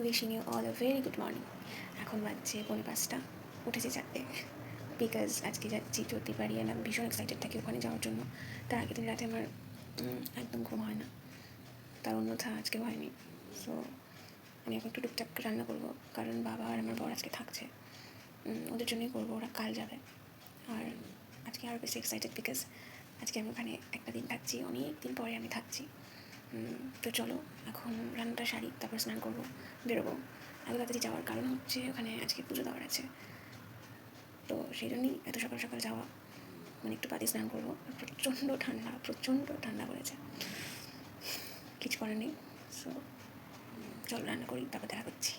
Wishing you all a very good morning. এখন বাজছে 4:45, উঠেছি 4টে, বিকজ আজকে যাচ্ছি জ্যোতিবাড়ি, আর আমি ভীষণ এক্সাইটেড থাকি ওখানে যাওয়ার জন্য। তার আগের দিন রাতে আমার একদম ঘুম হয় না, তার অন্যথা আজকে হয়নি। সো আমি এখন একটু টুকটাক রান্না করবো, কারণ বাবা আর আমার বর আজকে থাকছে, ওদের জন্যই করবো, ওরা কাল যাবে। আর আজকে আরও বেশি এক্সাইটেড, বিকজ আজকে আমি ওখানে একটা দিন থাকছি, অনেক দিন পরে আমি থাকছি। তো চলো এখন রান্নাটা সারি, তারপর স্নান করবো, বেরোবো। এত তাড়াতাড়ি যাওয়ার কারণ হচ্ছে ওখানে আজকে পুজো দেওয়ার আছে, তো সেই জন্যই এত সকাল সকাল যাওয়া। মানে একটু বাদে স্নান করবো। প্রচণ্ড ঠান্ডা পড়েছে, কিছু করার নেই। সো চলো রান্না করি, তারপর দেখা করছি।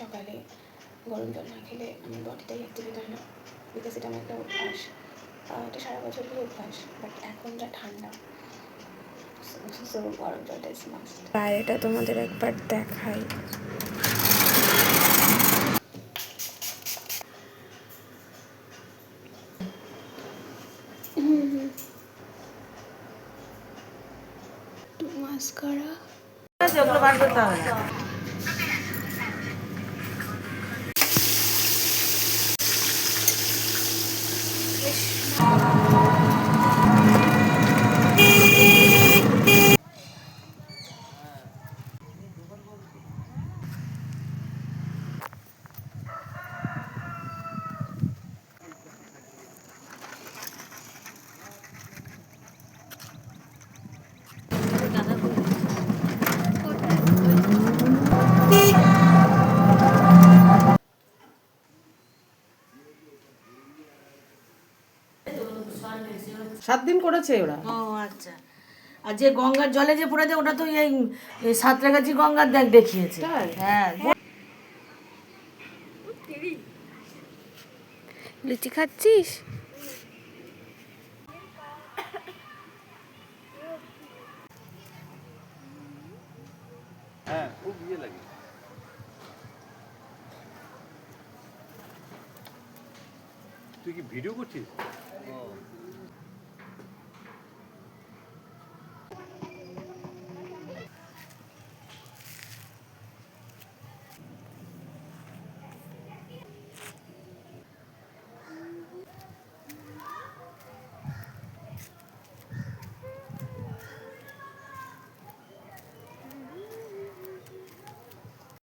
সকালে গরম জল না খেলে আমার বডিটাই অ্যাক্টিভেট হয় না, বিকজ এটা আমার একটা অভ্যাস। এটা সারা বছরই অভ্যাস, বাট এখন যা ঠান্ডা, সো গরম জলটা ইজ মাস্ট। বাইরেটা তোমাদের একবার দেখাই। মাস্কারা ওগুলো বার করতে হবে না। সাত দিন করেছে ওরা। ও আচ্ছা। আর যে গঙ্গার জলে যে পড়ে যায় ওটা তো এই সাঁতরাগাছি গঙ্গার দেখিয়েছে। হ্যাঁ, লুচি খাচ্ছিস? হ্যাঁ, খুব ইয়ে লাগে। তুই কি ভিডিও করছিস?